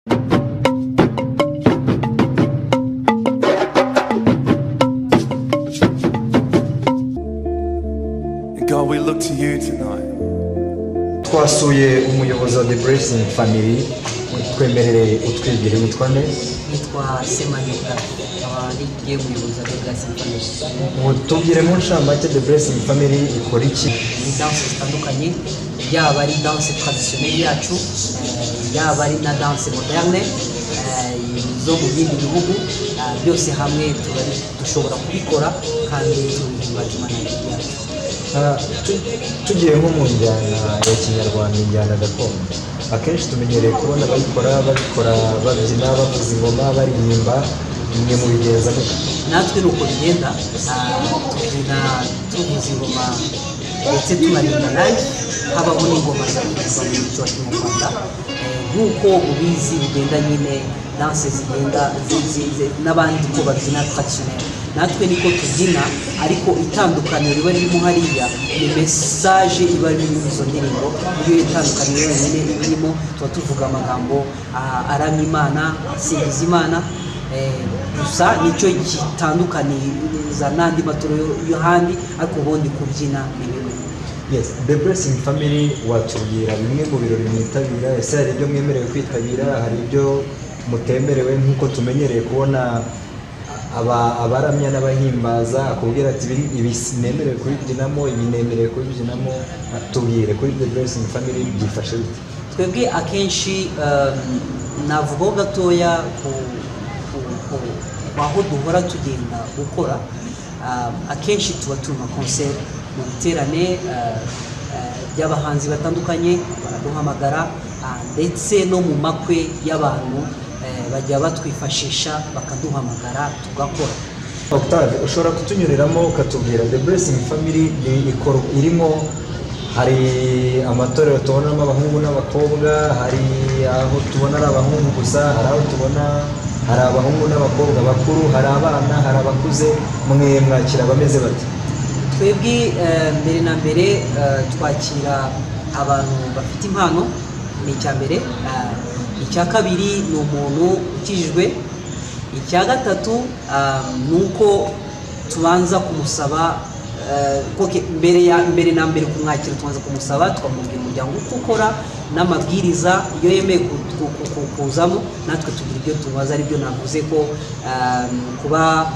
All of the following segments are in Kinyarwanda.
God, we look to you tonight. Twasuye umuyobozi wa The Blessing Family, twemerere utwibwire witwa nde? Nitwa Semanyuka, abandi ngiye umuyobozi wa The Blessing Family. Mutubwire mu ncamake The Blessing Family ikora iki? Ni danse zitandukanye, yaba ari danse traditionnelle yacu, yaba ari na danse moderne zo mu bindi bihugu, byose hamwe dushobora kubikora kandi tubihimbaza Imana yacu. Tugiye nko mu njyana ya kinyarwanda, injyana gakondo, akenshi tumenyereye kubona babikora babyina, bavuza ingoma, baririmba, ni mu bigenza gute? Natwe nuko bigenda, tubyina tuvuza ingoma ndetse tunaririmba live, habaho n'ingoma za muco wa kinyarwanda. Nk'uko ubizi bigenda nyine danse zigenda n'abandi ko babyina traditionnel, natwe niko tubyina, ariko itandukaniro riba ririmo hariya ni message iba iri muri izo ndirimbo. Iyo itandukaniro yonyine irimo tuba tuvuga amagambo aramya Imana, asingiza Imana, gusa nicyo gitandukaniza n'andi maturo yo handi, ariko ubundi kubyina ni bimwe. Yes, The Blessing Family, watubwira bimwe mu birori mwitabira? Ese hari ibyo mwemerewe kwitabira, hari ibyo mutemerewe? Nk'uko tumenyereye kubona abaramya n'abahimbaza akubwira ati ibi nemerewe kubibyinamo, ibi nemerewe kubibyinamo. Tubwire kuri The Blessing Family byifashe bite? Twebwe akenshi navugaho gatoya aho duhora tugenda gukora, akenshi tuba turi mu concert, mu biterane by'abahanzi batandukanye baraduhamagara, ndetse no mu makwe y'abantu bajya batwifashisha bakaduhamagara tugakora. Octave, ushobora kutunyuriramo ukatubwira The Blessing Family irimo, hari amatorero tubonamo abahungu n'abakobwa, hari aho tubona ari abahungu gusa, hari aho tubona hari abahungu n'abakobwa bakuru, hari abana, hari abakuze, mwe mwakira bameze bate? Twebwe mbere na mbere twakira abantu bafite impano, ni icya mbere. Icya kabiri ni umuntu ukijijwe. Icya gatatu ni uko tubanza kumusaba, mbere na mbere kumwakira tubanza kumusaba, tukamubwira umuryango uko ukora n'amabwiriza. Iyo yemeye kuzamo, natwe tugira ibyo tubaza, aribyo navuze ko kuba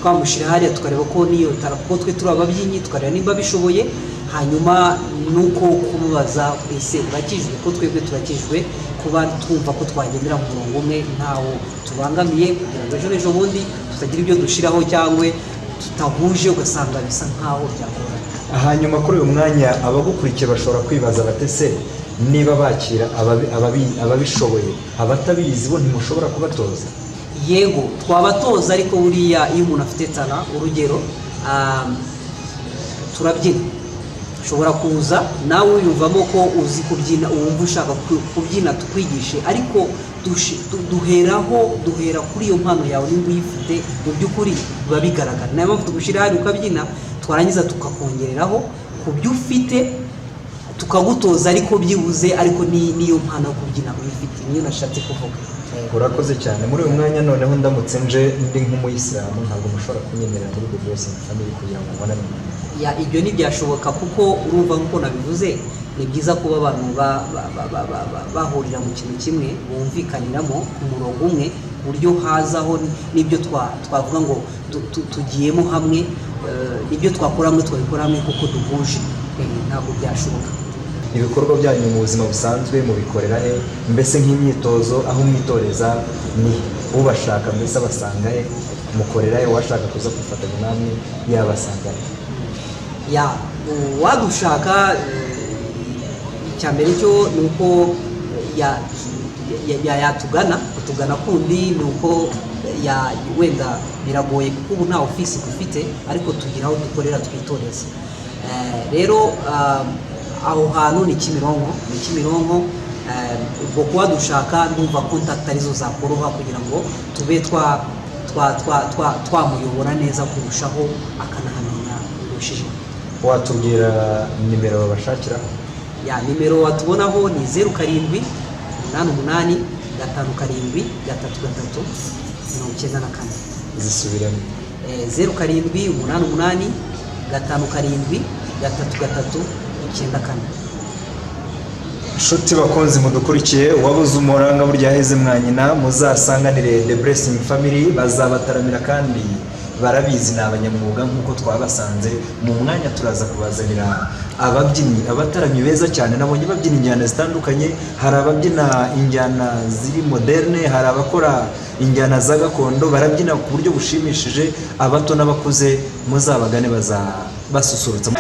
twamushyira hariya tukareba ko niyo kuko twe turi ababyinnyi, tukareba niba bishoboye, hanyuma nuko kumubaza ese urakijwe, ko twebwe turakijwe, kuba twumva ko twagendera mu murongo umwe ntawo tubangamiye, kugira ngo ejo n'ejo bundi tutagira ibyo dushiraho cyangwa tutahuje ugasanga bisa nkaho byakora. Hanyuma kuri uyu mwanya abagukurikiye bashobora kwibaza batese niba bakira ababishoboye, abatabizi bo ntimushobora kubatoza? Yego, twabatoza, ariko buriya iyo umuntu afite tana, urugero turabyina, ushobora kuza nawe wiyumvamo ko uzi kubyina, wumva ushaka kubyina tukwigishe, ariko duhera kuri iyo mpano yawe nimba uyifite mu by'ukuri biba bigaragara. Niyo mpamvu tugushyira hari ukabyina, twarangiza tukakongereraho ku byo ufite, tukagutoza ariko byibuze, ariko niyo mpano yo kubyina uyifite, niyo nashatse kuvuga. Urakoze cyane. Muri uyu mwanya noneho ndamutse nje ndi nk'umuyisilamu, ntabwo mushobora kunyemerera muri The Blessing Family kugira ngo mbonane? Ibyo ntibyashoboka, kuko urumva nk'uko nabivuze, ni byiza kuba abantu bahurira mu kintu kimwe, bumvikaniramo ku murongo umwe, buryo hazaho n'ibyo twavuga ngo tugiyemo hamwe, ibyo twakora hamwe twabikora hamwe kuko duhuje. Ntabwo byashoboka. Ibikorwa byanyu mu buzima busanzwe mubikorera he? Mbese nk'imyitozo aho mwitoreza ni ubashaka mbese abasanga he? Mukorera he? Uwashaka kuza kwifatanya namwe yabasanga he? Wadushaka, icya mbere cyo ni uko kutugana kundi ni uko wenda biragoye kuko ubu nta ofisi dufite, ariko tugira aho dukorera twitoreza. Rero aho hantu ni Kimironko, ubwo kuba dushaka ndumva contact arizo zakoroha kugira ngo tube twamuyobora neza kurushaho, akanahamenya kurushijeho. Watubwira nimero babashakira? Nimero watubonaho ni 07 zisubiramo 0788 inshuti bakunzi mudukurikiye uwabuze umuranga burya heze mwanyina muzasanganire The Blessing Family bazabataramira kandi barabizi n'abanyamwuga nk'uko twabasanze mu mwanya turaza kubazanira ababyinnyi abataramyi beza cyane nabonye babyina injyana zitandukanye hari ababyina injyana ziri moderne hari abakora injyana za gakondo barabyina ku buryo bushimishije abato n'abakuze muzabagane basusurutsa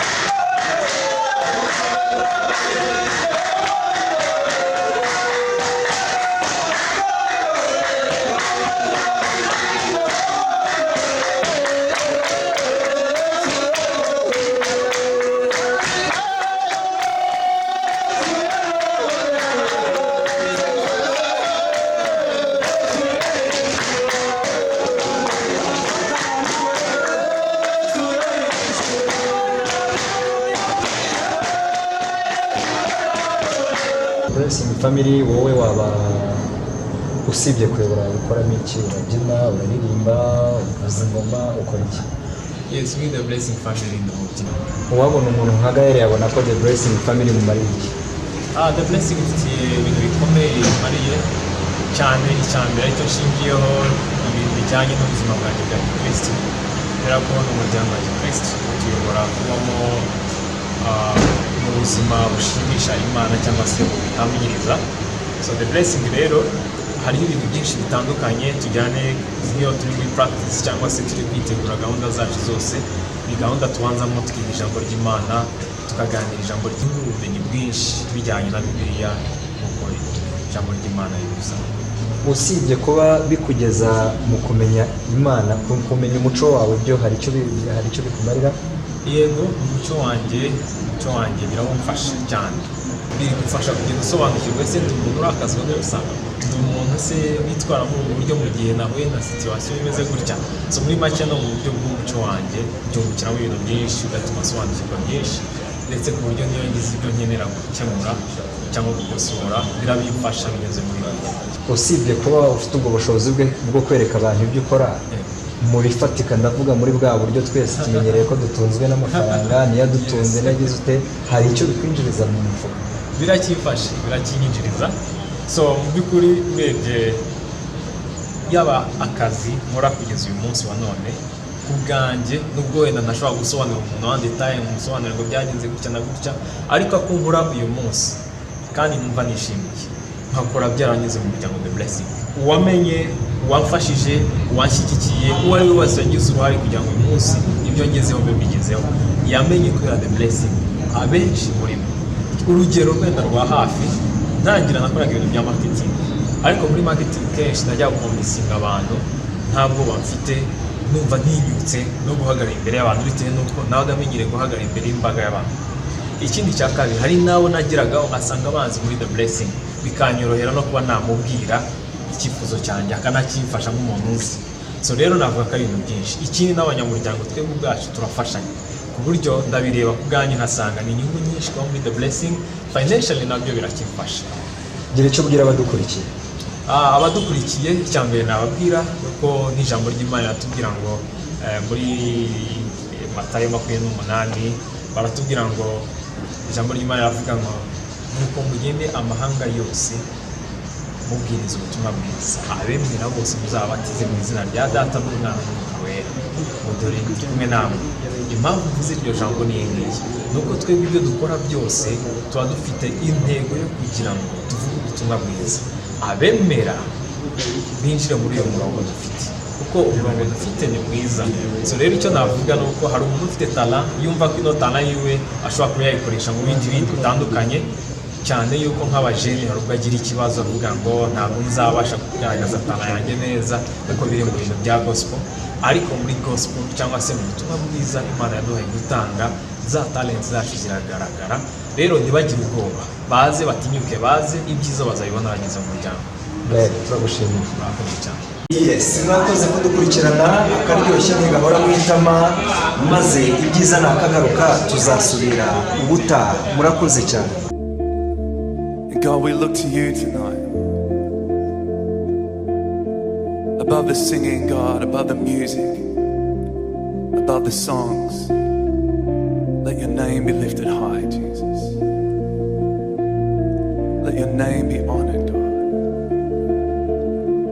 Blessing Family. Wowe waba usibye kuyobora ukoramo iki? Urabyina, uraririmba, uvuza ingoma, ukora iki? Yes, we The Blessing Family in the Mutima. Uwabona umuntu nka Gael yabona ko The Blessing Family mumariye iki? The Blessing ifitiye ibintu bikomeye bimariye cyane icyambere aricyo nshingiyeho ibintu bijyanye n'ubuzima bwanjye bwa Kristo. Kubera ko n'umuryango wa Kristo utuyobora kubamo mu buzima bushimisha Imana cyangwa se butamenyereza. So The Blessing rero hariho ibintu byinshi bitandukanye tujyane nk'iyo turi muri practice cyangwa se turi kwitegura gahunda zacu zose. Ni gahunda tubanzamo tukiga ijambo ry'Imana tukaganira ijambo ry'ubumenyi bwinshi bijyanye na Bibiliya nk'uko ijambo ry'Imana rivuga. Usibye kuba bikugeza mu kumenya Imana, kumenya umuco wawe, byo hari icyo bikumarira? Yego, umuco wanjye birawumfasha cyane. Biri gufasha kugenda usobanukirwa ese ndi umuntu urakazwa n'ubusanga, ndi umuntu se witwara mu buryo mu gihe nahuye na situation imeze gutya. So muri make no mu buryo bw'umuco wanjye byungukiramo ibintu byinshi bigatuma asobanukirwa byinshi, ndetse ku buryo niyo ngize ibyo nkenera gukemura cyangwa gukosora birabimfasha binyuze muri ibyo. Usibye kuba ufite ubwo bushobozi bwo kwereka abantu ibyo ukora, muri fatika ndavuga muri bwa buryo twese tumenyereye ko dutunzwe n'amafaranga, niyo dutunze nagize ute, hari icyo bikwinjiriza mu mufuka? Birakifasha, birakinyinjiriza. So mu by'ukuri urebye yaba akazi nkora kugeza uyu munsi wa none ku bwanjye, nubwo wenda ntashobora gusobanura umuntu wandi detaye umusobanurire ngo byagenze gutya na gutya, ariko ko nkora uyu munsi kandi numva nishimiye nkakora byaranyuze mu muryango The Blessing. Uwamenye, uwamfashije, uwanshyigikiye, uwo ari we wese yagize uruhare kugira ngo uyu munsi ibyo ngezeho mbe mbigezeho, yamenye ko ya The Blessing abenshi muri bo. Urugero rwenda rwa hafi, ntangira nakoraga ibintu bya marketing, ariko muri marketing kenshi najya gukombisinga abantu ntabwo bamfite, numva ntinyutse no guhagarara imbere y'abantu bitewe n'uko nabaga menyereye guhagarara imbere y'imbaga y'abantu. Ikindi cya kabiri, hari n'abo nageragaho asanga abanzi muri The Blessing, bikanyorohera no kuba namubwira icyifuzo cyanjye akanakimfasha nk'umuntu uzi. So rero navuga ko ari ibintu byinshi. Ikindi n'abanyamuryango twebwe ubwacu turafashanya ku buryo ndabireba ku bwanyu nkasanga ni inyungu nyinshi kuba muri The Blessing, financially nabyo birakimfasha. Gira icyo ubwira abadukurikiye. Abadukurikiye icya mbere nababwira nuko n'ijambo ry'Imana ratubwira ngo muri Matayo 28 baratubwira ngo ijambo ry'Imana ravuga ngo nuko mugende amahanga yose mubwiriza ubutumwa bwiza, abemera bose muzabatize mu izina rya Data n'Umwana n'Umwuka Wera, dore ndi kumwe namwe. Impamvu mvuze iryo jambo ni iyi, nuko twebwe ibyo dukora byose tuba dufite intego yo kugira ngo tuvuge ubutumwa bwiza, abemera binjire muri uyo murongo dufite, kuko umurongo dufite ni mwiza. So rero icyo navuga ni uko hari umuntu ufite talent, yumva ko ino talent yiwe ashobora kuba yayikoresha mu bindi bintu bitandukanye, cyane yuko nk'abajeni hari ubwo agira ikibazo avuga ngo ntabwo nzabasha kugaragaza talent yanjye neza kuko biri mu bintu bya gospel. Ariko muri gospel cyangwa se mu butumwa bwiza Imana yaduhaye gutanga, za talent zacu ziragaragara. Rero ntibagire ubwoba, baze batinyuke, baze ibyiza bazabibona bageze mu muryango. Turagushimiye. Murakoze cyane. Yes, mwakoze kudukurikirana, akaryoshye ntigahora mu itama, maze ibyiza nakagaruka tuzasubira ubutaha. Murakoze cyane. God, we look to you tonight. above the singing, God, above the music, above the songs. Let your name be lifted high, Jesus. Let your name be honored, God.